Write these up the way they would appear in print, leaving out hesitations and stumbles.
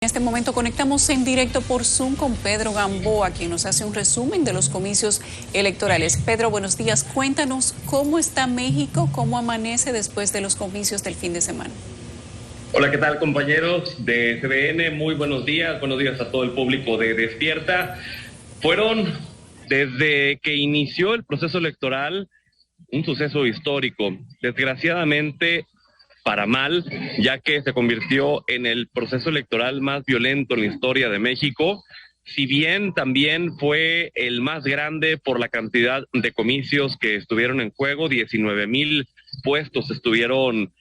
En este momento conectamos en directo por Zoom con Pedro Gamboa, quien nos hace un resumen de los comicios electorales. Pedro, buenos días. Cuéntanos cómo está México, cómo amanece después de los comicios del fin de semana. Hola, ¿qué tal, compañeros de CDN? Muy buenos días a todo el público de Despierta. Fueron, desde que inició el proceso electoral, un suceso histórico. Desgraciadamente, para mal, ya que se convirtió en el proceso electoral más violento en la historia de México, si bien también fue el más grande por la cantidad de comicios que estuvieron en juego. 19,000 puestos estuvieron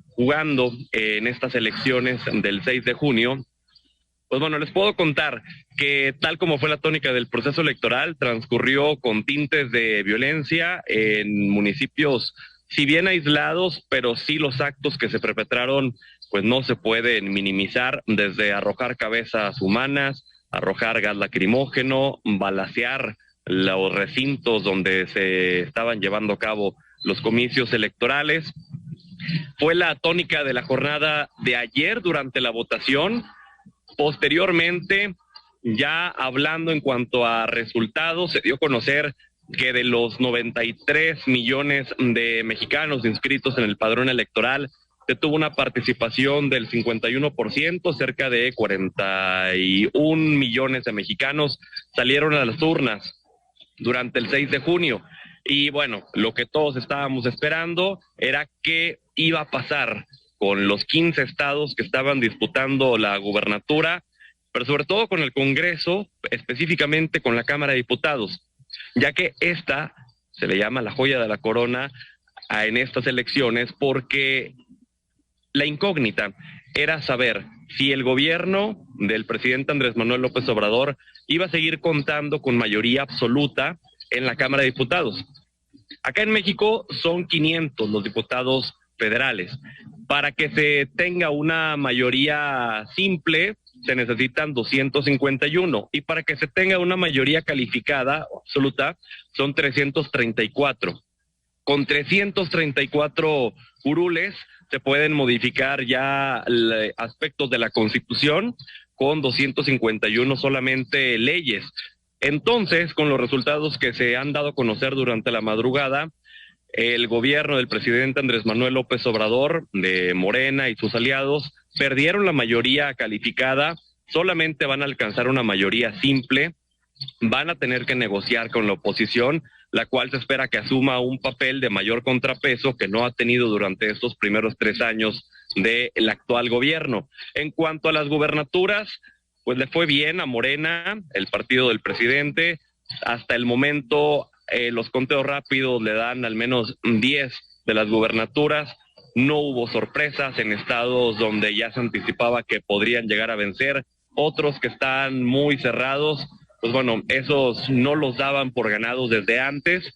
jugando en estas elecciones del 6 de junio. Pues bueno, les puedo contar que tal como fue la tónica del proceso electoral, transcurrió con tintes de violencia en municipios, si bien aislados, pero sí los actos que se perpetraron pues no se pueden minimizar, desde arrojar cabezas humanas, arrojar gas lacrimógeno, balacear los recintos donde se estaban llevando a cabo los comicios electorales. Fue la tónica de la jornada de ayer durante la votación. Posteriormente, ya hablando en cuanto a resultados, se dio a conocer que de los 93 millones de mexicanos inscritos en el padrón electoral, se tuvo una participación del 51%, cerca de 41 millones de mexicanos salieron a las urnas durante el 6 de junio. Y bueno, lo que todos estábamos esperando era qué iba a pasar con los 15 estados que estaban disputando la gubernatura, pero sobre todo con el Congreso, específicamente con la Cámara de Diputados, ya que esta se le llama la joya de la corona en estas elecciones, porque la incógnita era saber si el gobierno del presidente Andrés Manuel López Obrador iba a seguir contando con mayoría absoluta en la Cámara de Diputados. Acá en México son 500 los diputados federales. Para que se tenga una mayoría simple, se necesitan 251, y para que se tenga una mayoría calificada o absoluta, son 334. Con 334 curules se pueden modificar ya aspectos de la Constitución, con 251 solamente leyes. Entonces, con los resultados que se han dado a conocer durante la madrugada, el gobierno del presidente Andrés Manuel López Obrador, de Morena y sus aliados, perdieron la mayoría calificada, solamente van a alcanzar una mayoría simple, van a tener que negociar con la oposición, la cual se espera que asuma un papel de mayor contrapeso que no ha tenido durante estos primeros 3 años del actual gobierno. En cuanto a las gubernaturas, pues le fue bien a Morena, el partido del presidente. Hasta el momento los conteos rápidos le dan al menos 10 de las gubernaturas. No hubo sorpresas en estados donde ya se anticipaba que podrían llegar a vencer. Otros que están muy cerrados, pues bueno, esos no los daban por ganados desde antes.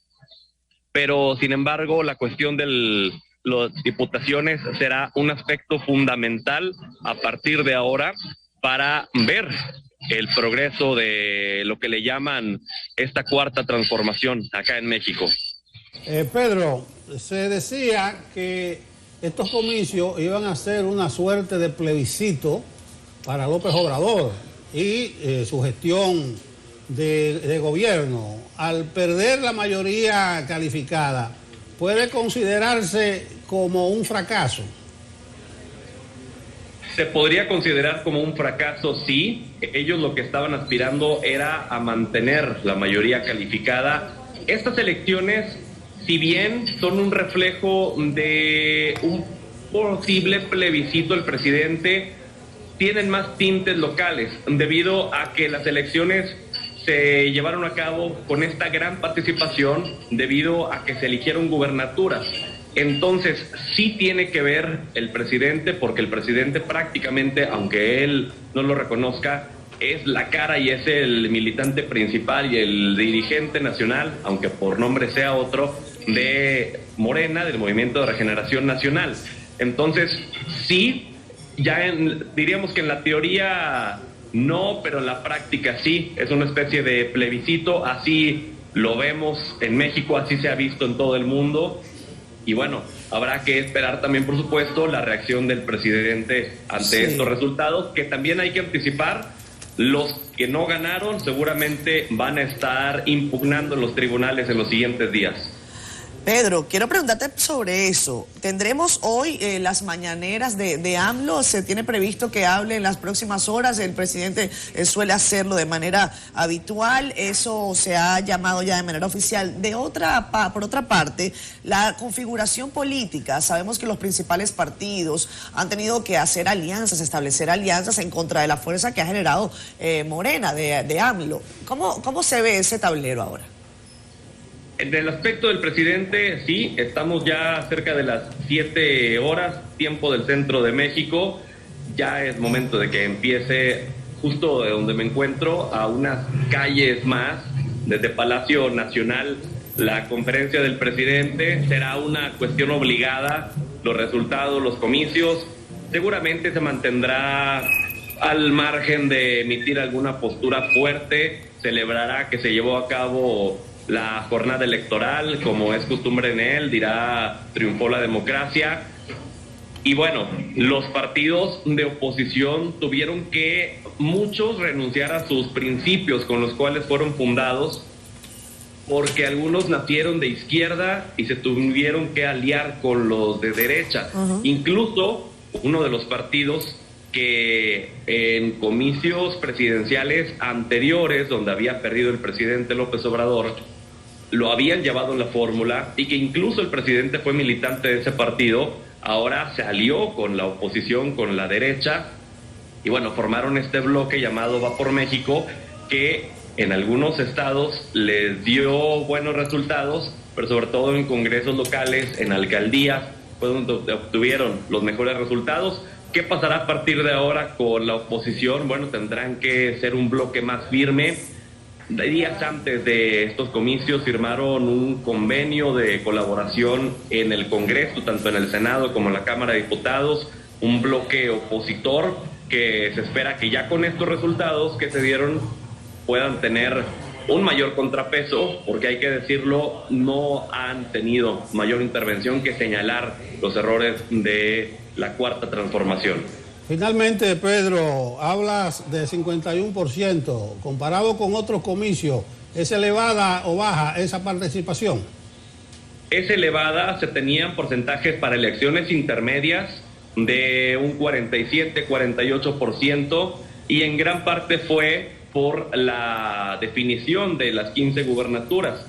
Pero sin embargo, la cuestión de las diputaciones será un aspecto fundamental a partir de ahora para ver el progreso de lo que le llaman esta cuarta transformación acá en México. Pedro, se decía que estos comicios iban a ser una suerte de plebiscito para López Obrador y su gestión de gobierno. Al perder la mayoría calificada, ¿puede considerarse como un fracaso? Se podría considerar como un fracaso, sí. Ellos lo que estaban aspirando era a mantener la mayoría calificada. Estas elecciones, si bien son un reflejo de un posible plebiscito del presidente, tienen más tintes locales, debido a que las elecciones se llevaron a cabo con esta gran participación, debido a que se eligieron gubernaturas. Entonces, sí tiene que ver el presidente, porque el presidente prácticamente, aunque él no lo reconozca, es la cara y es el militante principal y el dirigente nacional, aunque por nombre sea otro, de Morena, del Movimiento de Regeneración Nacional. Entonces, sí, ya diríamos que en la teoría no, pero en la práctica sí, es una especie de plebiscito, así lo vemos en México, así se ha visto en todo el mundo. Y bueno, habrá que esperar también, por supuesto, la reacción del presidente ante estos resultados, que también hay que anticipar. Los que no ganaron seguramente van a estar impugnando en los tribunales en los siguientes días. Pedro, quiero preguntarte sobre eso. ¿Tendremos hoy las mañaneras de AMLO? ¿Se tiene previsto que hable en las próximas horas? El presidente suele hacerlo de manera habitual. Eso se ha llamado ya de manera oficial. Por otra parte, la configuración política. Sabemos que los principales partidos han tenido que hacer alianzas, establecer alianzas en contra de la fuerza que ha generado Morena, de AMLO. ¿Cómo se ve ese tablero ahora? En el aspecto del presidente, sí, estamos ya cerca de las 7 horas, tiempo del centro de México. Ya es momento de que empiece, justo de donde me encuentro, a unas calles más, desde Palacio Nacional, la conferencia del presidente. Será una cuestión obligada, los resultados, los comicios. Seguramente se mantendrá al margen de emitir alguna postura fuerte. Celebrará que se llevó a cabo la jornada electoral, como es costumbre en él, dirá triunfó la democracia. Y bueno, los partidos de oposición tuvieron que muchos renunciar a sus principios con los cuales fueron fundados, porque algunos nacieron de izquierda y se tuvieron que aliar con los de derecha. Incluso uno de los partidos que en comicios presidenciales anteriores, donde había perdido el presidente López Obrador, lo habían llevado en la fórmula, y que incluso el presidente fue militante de ese partido, ahora se alió con la oposición, con la derecha, y bueno, formaron este bloque llamado Va por México, que en algunos estados les dio buenos resultados, pero sobre todo en congresos locales, en alcaldías, fue donde obtuvieron los mejores resultados. ¿Qué pasará a partir de ahora con la oposición? Bueno, tendrán que ser un bloque más firme. Días antes de estos comicios firmaron un convenio de colaboración en el Congreso, tanto en el Senado como en la Cámara de Diputados, un bloque opositor que se espera que ya con estos resultados que se dieron puedan tener un mayor contrapeso, porque hay que decirlo, no han tenido mayor intervención que señalar los errores de la Cuarta Transformación. Finalmente, Pedro, hablas de 51%. Comparado con otros comicios, ¿es elevada o baja esa participación? Es elevada, se tenían porcentajes para elecciones intermedias de un 47, 48%, y en gran parte fue por la definición de las 15 gubernaturas.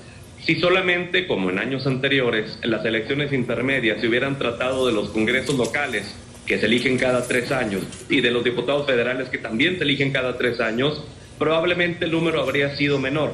Si solamente, como en años anteriores, en las elecciones intermedias se hubieran tratado de los congresos locales, que se eligen cada 3 años, y de los diputados federales, que también se eligen cada 3 años, probablemente el número habría sido menor.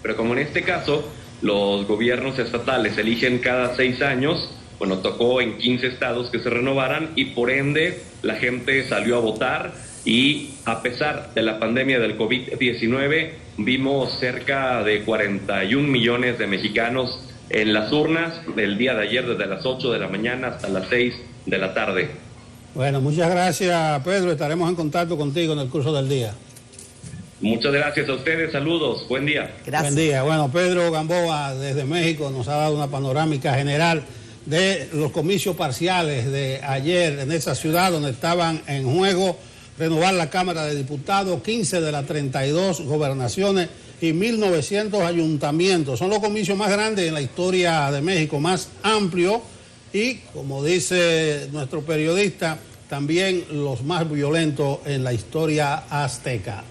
Pero como en este caso, los gobiernos estatales se eligen cada 6 años, bueno, tocó en 15 estados que se renovaran, y por ende la gente salió a votar, y a pesar de la pandemia del COVID-19, vimos cerca de 41 millones de mexicanos en las urnas del día de ayer, desde las 8 de la mañana hasta las 6 de la tarde. Bueno, muchas gracias, Pedro. Estaremos en contacto contigo en el curso del día. Muchas gracias a ustedes. Saludos. Buen día. Gracias. Buen día. Bueno, Pedro Gamboa, desde México, nos ha dado una panorámica general de los comicios parciales de ayer en esa ciudad, donde estaban en juego renovar la Cámara de Diputados, 15 de las 32 gobernaciones y 1.900 ayuntamientos. Son los comicios más grandes en la historia de México, más amplios, y, como dice nuestro periodista, también los más violentos en la historia azteca.